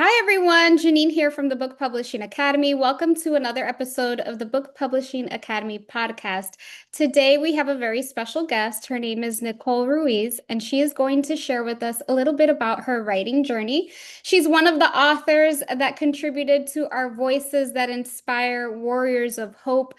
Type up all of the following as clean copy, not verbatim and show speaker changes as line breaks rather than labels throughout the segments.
Hi everyone, Janine here from the Book Publishing Academy. Welcome to another episode of the Book Publishing Academy podcast. Today we have a very special guest. Her name is Nikole Ruiz, and she is going to share with us a little bit about her writing journey. She's one of the authors that contributed to our Voices That Inspire Warriors of Hope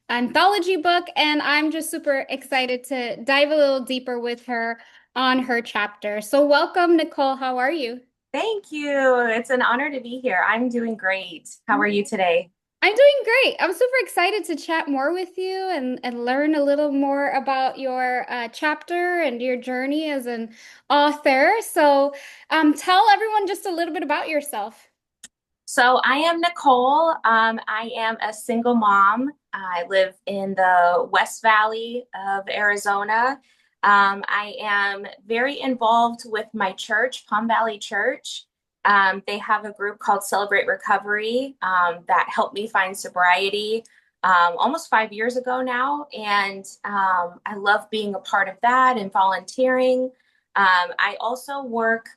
anthology book, and I'm just super excited to dive a little deeper with her on her chapter. So welcome, Nikole. How are you?
Thank you. It's an honor to be here. I'm doing great. How are you today?
I'm doing great. I'm super excited to chat more with you and learn a little more about your chapter and your journey as an author. So, tell everyone just a little bit about yourself.
So, I am Nikole. I am a single mom. I live in the West Valley of Arizona. I am very involved with my church, Palm Valley Church. They have a group called Celebrate Recovery that helped me find sobriety almost 5 years ago now. And I love being a part of that and volunteering. I also work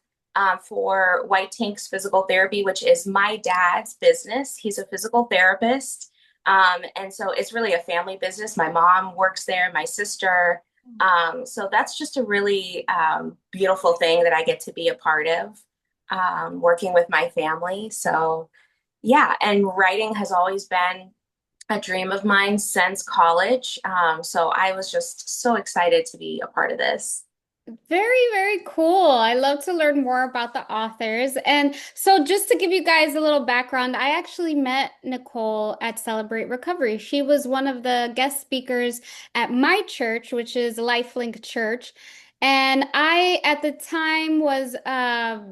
for White Tank's Physical Therapy, which is my dad's business. He's a physical therapist. And so it's really a family business. My mom works there, my sister. So that's just a really beautiful thing that I get to be a part of, working with my family. So, yeah, and writing has always been a dream of mine since college. So I was just so excited to be a part of this.
Very, very cool. I love to learn more about the authors. And so, just to give you guys a little background, I actually met Nikole at Celebrate Recovery. She was one of the guest speakers at my church, which is LifeLink Church. And I, at the time, was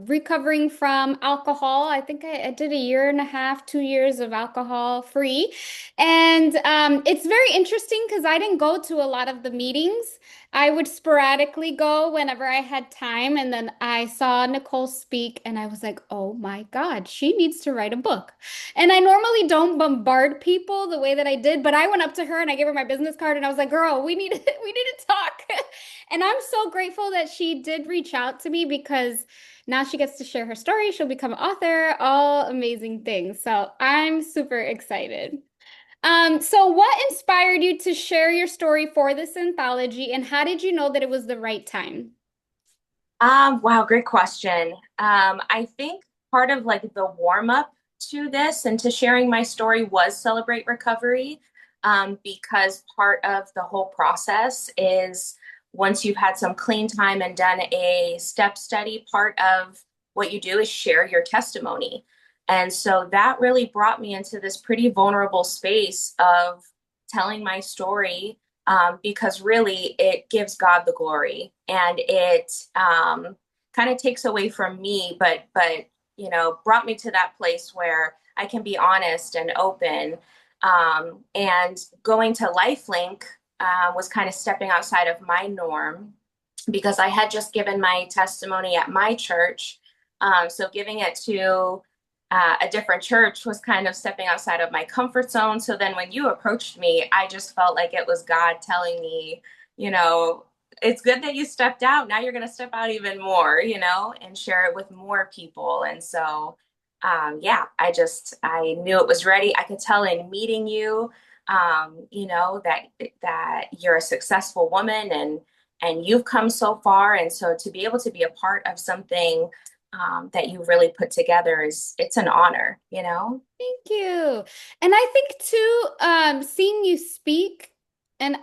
recovering from alcohol. I think I did a year and a half, 2 years of alcohol free. And it's very interesting because I didn't go to a lot of the meetings. I would sporadically go whenever I had time. And then I saw Nikole speak and I was like, oh my God, she needs to write a book. And I normally don't bombard people the way that I did, but I went up to her and I gave her my business card and I was like, girl, we need we need to talk. And I'm so grateful that she did reach out to me because now she gets to share her story. She'll become an author, all amazing things. So I'm super excited. So what inspired you to share your story for this anthology, and how did you know that it was the right time?
Wow, great question. I think part of like the warm up to this and to sharing my story was Celebrate Recovery, because part of the whole process is once you've had some clean time and done a step study, part of what you do is share your testimony. And so that really brought me into this pretty vulnerable space of telling my story, because really it gives God the glory and it kind of takes away from me, but brought me to that place where I can be honest and open. And going to LifeLink was kind of stepping outside of my norm because I had just given my testimony at my church. So giving it to a different church was kind of stepping outside of my comfort zone. So then when you approached me, I just felt like it was God telling me, you know, it's good that you stepped out. Now you're going to step out even more, and share it with more people. And so, yeah, I knew it was ready. I could tell in meeting you, that you're a successful woman and you've come so far. And so to be able to be a part of something that you really put together it's an honor.
Thank you. And I think too, seeing you speak and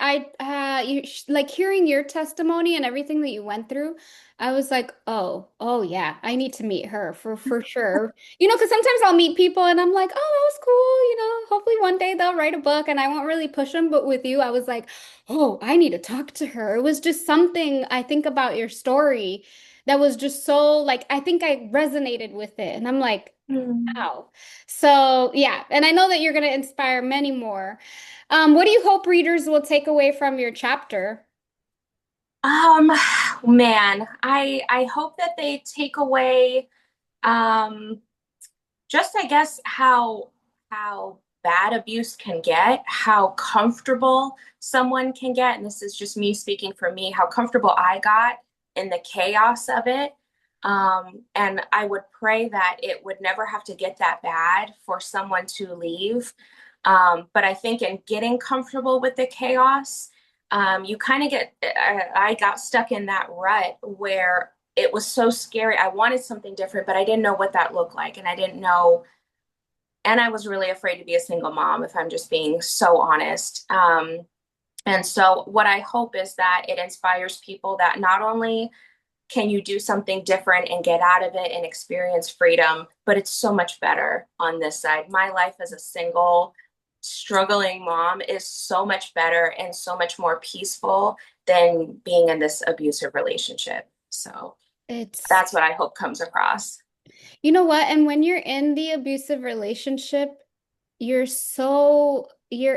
like hearing your testimony and everything that you went through, I was like, oh yeah, I need to meet her for sure. Because sometimes I'll meet people and I'm like, oh, that was cool. Hopefully one day they'll write a book and I won't really push them. But with you, I was like, oh, I need to talk to her. It was just something I think about your story that was just so like I think I resonated with it. And I'm like,
Mm.
wow. So, yeah, and I know that you're going to inspire many more. What do you hope readers will take away from your chapter?
Um, man, I hope that they take away um just I guess how bad abuse can get, how comfortable someone can get, and this is just me speaking for me, how comfortable I got in the chaos of it. And I would pray that it would never have to get that bad for someone to leave. But I think in getting comfortable with the chaos, you kind of get, I got stuck in that rut where it was so scary. I wanted something different, but I didn't know what that looked like. And I didn't know, and I was really afraid to be a single mom, if I'm just being so honest. And so, what I hope is that it inspires people that not only can you do something different and get out of it and experience freedom, but it's so much better on this side. My life as a single, struggling mom is so much better and so much more peaceful than being in this abusive relationship. So
It's
that's what I hope comes across.
You know what? And when you're in the abusive relationship, you're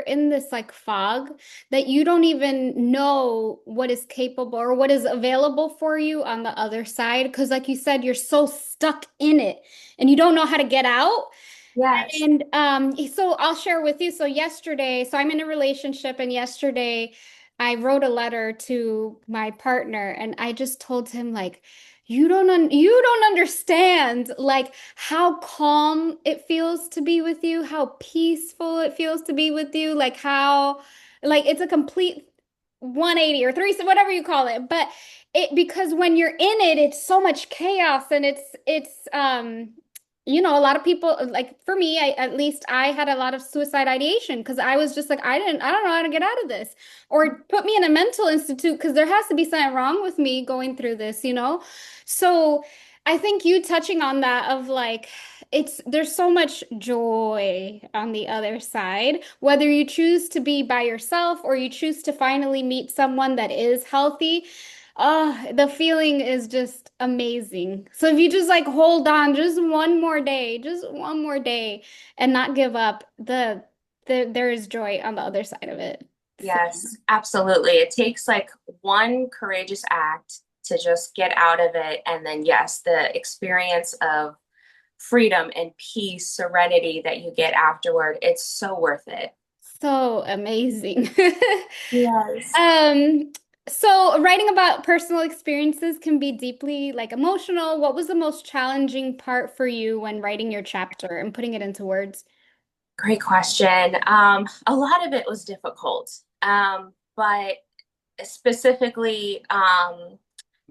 in this like fog that you don't even know what is capable or what is available for you on the other side. Because, like you said, you're so stuck in it and you don't know how to get out.
Yes.
And so I'll share with you. So yesterday, so I'm in a relationship, and yesterday I wrote a letter to my partner, and I just told him like, you don't understand like how calm it feels to be with you, how peaceful it feels to be with you, like how like it's a complete 180 or three, whatever you call it. But it because when you're in it, it's so much chaos, and a lot of people, like for me, at least I had a lot of suicide ideation because I was just like, I don't know how to get out of this, or put me in a mental institute because there has to be something wrong with me going through this. So I think you touching on that of like, there's so much joy on the other side, whether you choose to be by yourself or you choose to finally meet someone that is healthy. The feeling is just amazing. So if you just like hold on just one more day and not give up, there is joy on the other side of it. So,
Yes, absolutely. It takes like one courageous act to just get out of it. And then, yes, the experience of freedom and peace, serenity that you get afterward, it's so worth it.
so amazing.
Yes.
Um, so writing about personal experiences can be deeply like emotional. What was the most challenging part for you when writing your chapter and putting it into words?
Great question. A lot of it was difficult, but specifically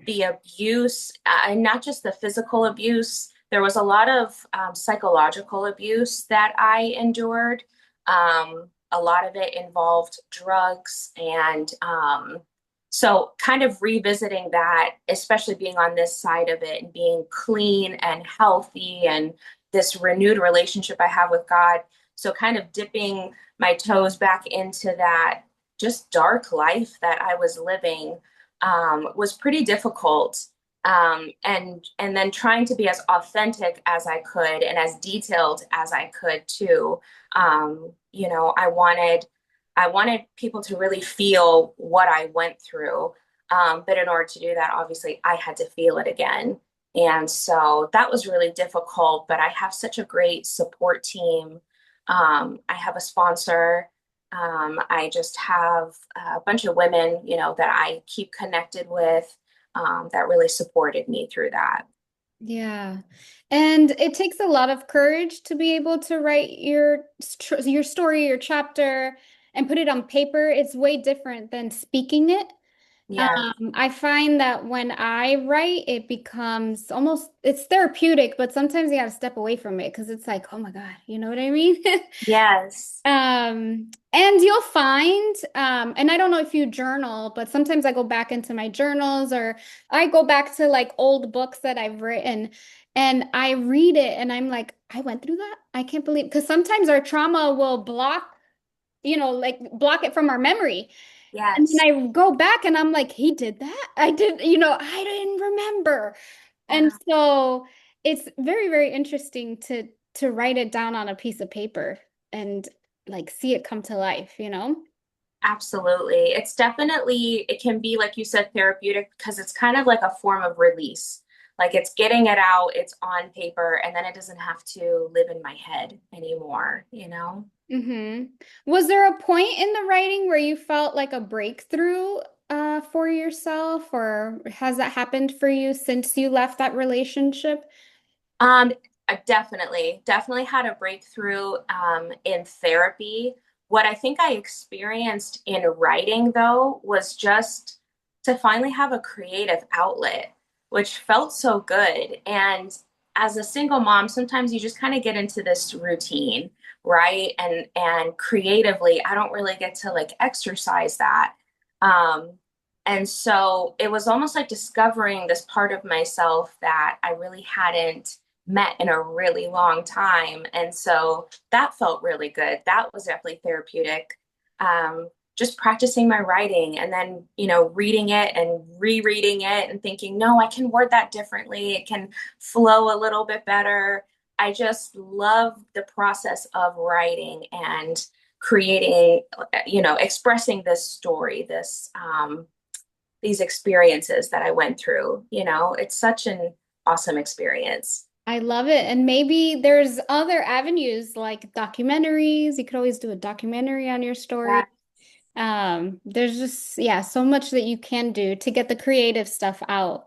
the abuse, and not just the physical abuse. There was a lot of psychological abuse that I endured. A lot of it involved drugs, and so kind of revisiting that, especially being on this side of it and being clean and healthy and this renewed relationship I have with God. So kind of dipping my toes back into that just dark life that I was living was pretty difficult. And then trying to be as authentic as I could and as detailed as I could too. I wanted people to really feel what I went through. But in order to do that, obviously, I had to feel it again. And so that was really difficult, but I have such a great support team. I have a sponsor. I just have a bunch of women, that I keep connected with, that really supported me through that.
Yeah. And it takes a lot of courage to be able to write your story, your chapter, and put it on paper. It's way different than speaking it.
Yeah.
I find that when I write, it becomes it's therapeutic, but sometimes you gotta step away from it because it's like, oh my God, you know what I mean?
Yes.
And you'll find, and I don't know if you journal, but sometimes I go back into my journals or I go back to like old books that I've written and I read it and I'm like, I went through that. I can't believe, because sometimes our trauma will like block it from our memory. And then
Yes.
I go back and I'm like, he did that? I didn't remember. And
Yeah.
so it's very, very interesting to write it down on a piece of paper and like see it come to life.
Absolutely. It can be, like you said, therapeutic because it's kind of like a form of release. Like it's getting it out, it's on paper, and then it doesn't have to live in my head anymore?
Was there a point in the writing where you felt like a breakthrough for yourself, or has that happened for you since you left that relationship?
Um, I definitely had a breakthrough in therapy. What I think I experienced in writing, though, was just to finally have a creative outlet, which felt so good. And as a single mom, sometimes you just kind of get into this routine, right? And creatively, I don't really get to like exercise that. Um, and so it was almost like discovering this part of myself that I really hadn't met in a really long time. And so that felt really good. That was definitely therapeutic. Just practicing my writing and then, reading it and rereading it and thinking, no, I can word that differently. It can flow a little bit better. I just love the process of writing and creating, expressing this story, these experiences that I went through. It's such an awesome experience.
I love it. And maybe there's other avenues like documentaries. You could always do a documentary on your story.
Yeah.
There's just, yeah, so much that you can do to get the creative stuff out.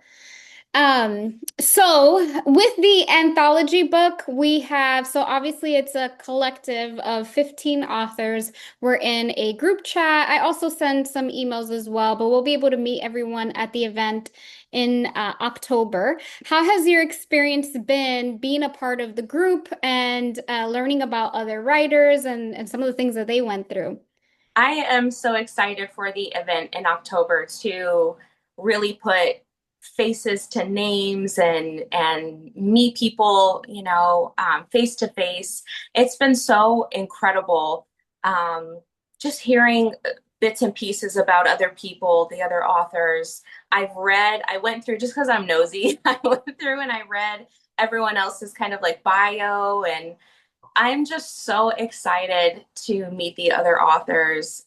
So with the anthology book, we have, so obviously it's a collective of 15 authors. We're in a group chat. I also send some emails as well, but we'll be able to meet everyone at the event in October. How has your experience been being a part of the group and learning about other writers and some of the things that they went through?
I am so excited for the event in October to really put faces to names and meet people, face to face. It's been so incredible, just hearing bits and pieces about other people, the other authors. I went through just because I'm nosy. I went through and I read everyone else's kind of like bio, and I'm just so excited to meet the other authors,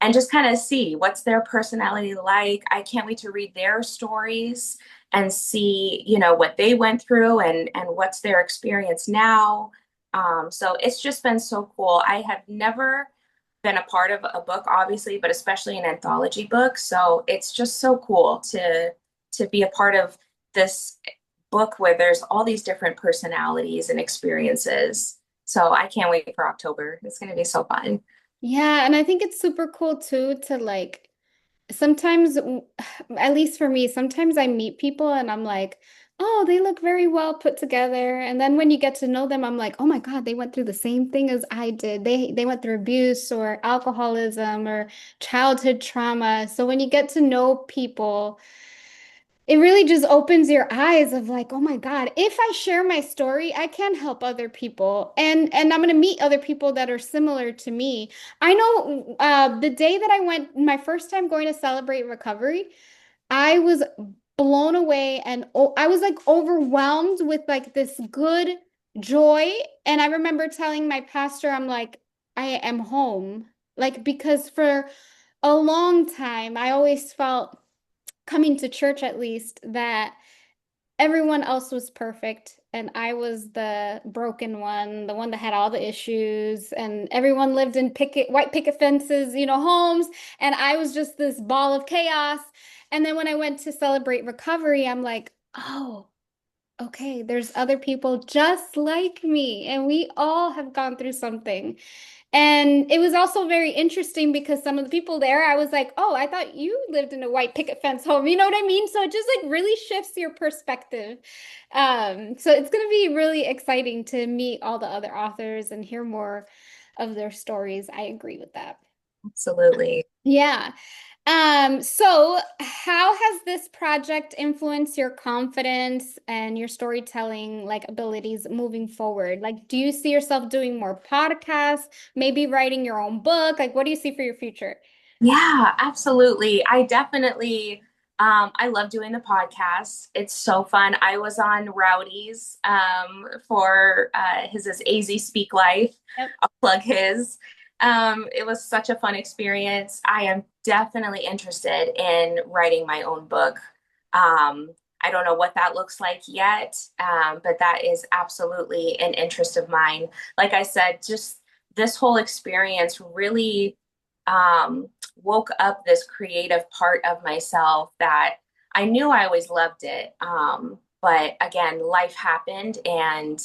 and just kind of see what's their personality like. I can't wait to read their stories and see, what they went through and what's their experience now. So it's just been so cool. I have never been a part of a book, obviously, but especially an anthology book. So it's just so cool to be a part of this book where there's all these different personalities and experiences. So I can't wait for October. It's going to be so fun.
Yeah, and I think it's super cool too to like sometimes, at least for me, sometimes I meet people and I'm like, oh, they look very well put together. And then when you get to know them, I'm like, oh my God, they went through the same thing as I did. They went through abuse or alcoholism or childhood trauma. So when you get to know people, it really just opens your eyes of like, oh my God, if I share my story, I can help other people. And I'm gonna meet other people that are similar to me. I know the day that I went, my first time going to celebrate recovery, I was blown away and I was like overwhelmed with like this good joy. And I remember telling my pastor, I'm like, I am home. Like, because for a long time, I always felt coming to church at least that everyone else was perfect and I was the broken one, the one that had all the issues, and everyone lived in white picket fences, homes, and I was just this ball of chaos. And then when I went to celebrate recovery, I'm like, oh, okay, there's other people just like me, and we all have gone through something. And it was also very interesting because some of the people there, I was like, oh, I thought you lived in a white picket fence home. You know what I mean? So it just like really shifts your perspective. So it's going to be really exciting to meet all the other authors and hear more of their stories. I agree with that.
Absolutely.
Yeah. So how has this project influenced your confidence and your storytelling like abilities moving forward? Like, do you see yourself doing more podcasts, maybe writing your own book? Like, what do you see for your future?
Yeah, absolutely. I love doing the podcast. It's so fun. I was on Rowdy's for his is AZ Speak Life.
Yep.
I'll plug his. It was such a fun experience. I am definitely interested in writing my own book. I don't know what that looks like yet, but that is absolutely an interest of mine. Like I said, just this whole experience really woke up this creative part of myself that I knew I always loved it. But again, life happened and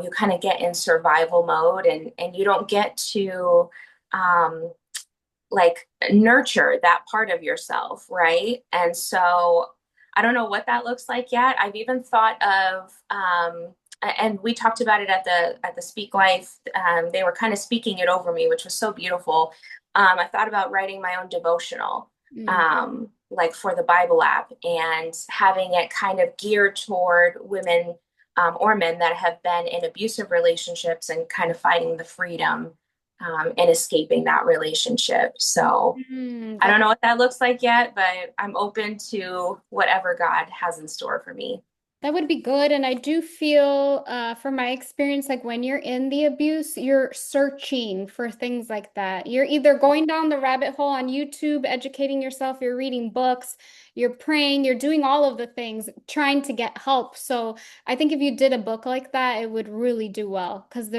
you kind of get in survival mode and you don't get to um, like nurture that part of yourself, right? And so I don't know what that looks like yet. I've even thought of and we talked about it at the Speak Life. They were kind of speaking it over me, which was so beautiful. I thought about writing my own devotional,
Mm.
like for the Bible app, and having it kind of geared toward women or men that have been in abusive relationships and kind of fighting the freedom and escaping that relationship. So
Mm,
I don't know what that looks like yet, but I'm open to whatever God has in store for me.
that would be good. And I do feel, from my experience, like when you're in the abuse, you're searching for things like that. You're either going down the rabbit hole on YouTube, educating yourself, you're reading books, you're praying, you're doing all of the things, trying to get help. So I think if you did a book like that, it would really do well because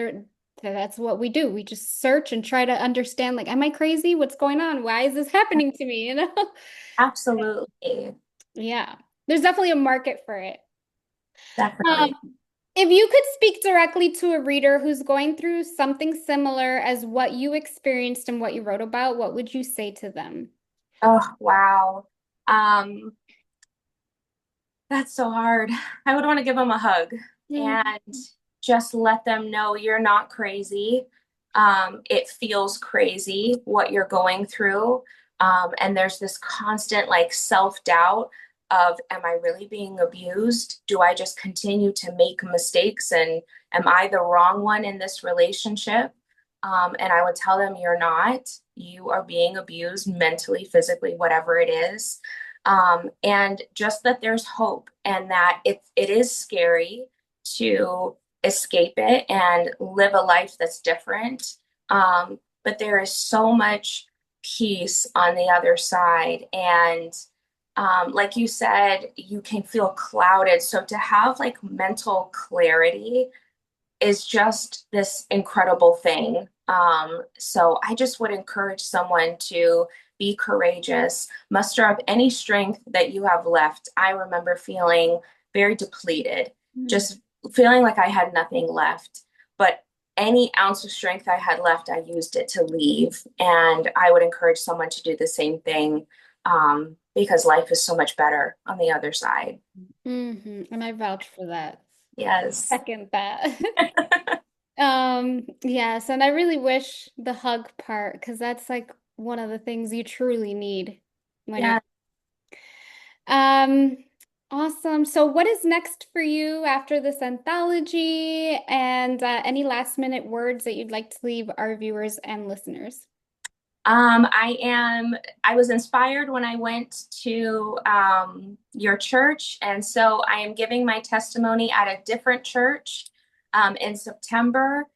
that's what we do. We just search and try to understand, like, am I crazy? What's going on? Why is this happening to me? You know?
Absolutely.
Yeah. There's definitely a market for it. Um,
Definitely.
if you could speak directly to a reader who's going through something similar as what you experienced and what you wrote about, what would you say to them?
Oh, wow. Um, that's so hard. I would want to give them a hug
Mm.
and just let them know you're not crazy. It feels crazy what you're going through. And there's this constant like self-doubt of, am I really being abused? Do I just continue to make mistakes? And am I the wrong one in this relationship? And I would tell them you're not. You are being abused mentally, physically, whatever it is. And just that there's hope and that it is scary to escape it and live a life that's different. But there is so much peace on the other side. And like you said, you can feel clouded. So to have like mental clarity is just this incredible thing. So I just would encourage someone to be courageous, muster up any strength that you have left. I remember feeling very depleted,
Mm.
just feeling like I had nothing left. But any ounce of strength I had left, I used it to leave. And I would encourage someone to do the same thing because life is so much better on the other side.
And I vouch for that.
Yes.
Second that. Yes, and I really wish the hug part because that's like one of the things you truly need when you're
Yeah.
um awesome. So what is next for you after this anthology and any last minute words that you'd like to leave our viewers and listeners?
I was inspired when I went to your church, and so I am giving my testimony at a different church in September.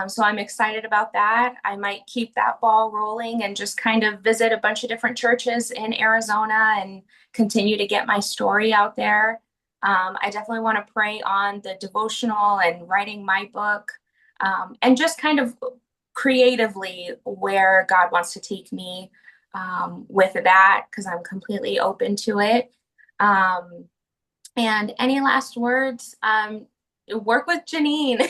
So I'm excited about that. I might keep that ball rolling and just kind of visit a bunch of different churches in Arizona and continue to get my story out there. I definitely want to pray on the devotional and writing my book, and just kind of creatively where God wants to take me with that because I'm completely open to it. Um, and any last words? Work with Janine.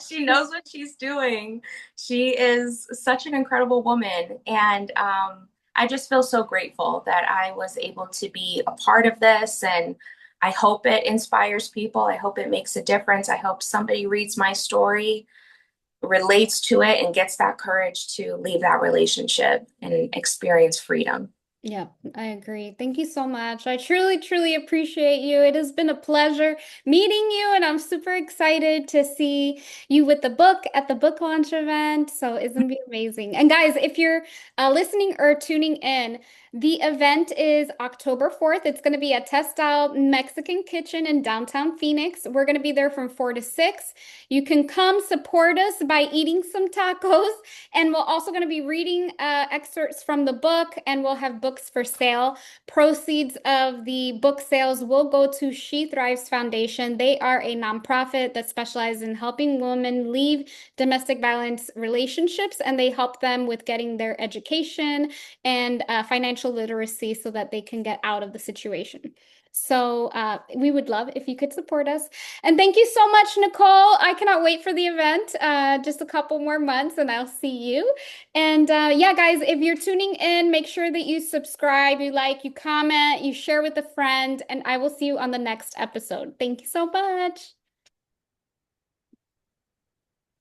She knows what she's doing. She is such an incredible woman. And I just feel so grateful that I was able to be a part of this. And I hope it inspires people. I hope it makes a difference. I hope somebody reads my story, relates to it, and gets that courage to leave that relationship and experience freedom.
Yeah, I agree. Thank you so much. I truly, truly appreciate you. It has been a pleasure meeting you, and I'm super excited to see you with the book at the book launch event. So it's gonna be amazing. And guys, if you're listening or tuning in, the event is October 4th. It's going to be a test-style Mexican kitchen in downtown Phoenix. We're going to be there from 4 to 6. You can come support us by eating some tacos. And we're also going to be reading excerpts from the book, and we'll have book books for sale. Proceeds of the book sales will go to She Thrives Foundation. They are a nonprofit that specializes in helping women leave domestic violence relationships, and they help them with getting their education and financial literacy so that they can get out of the situation. So we would love if you could support us. And thank you so much, Nikole. I cannot wait for the event. Just a couple more months and I'll see you. And yeah, guys, if you're tuning in, make sure that you subscribe, you like, you comment, you share with a friend, and I will see you on the next episode. Thank you so much.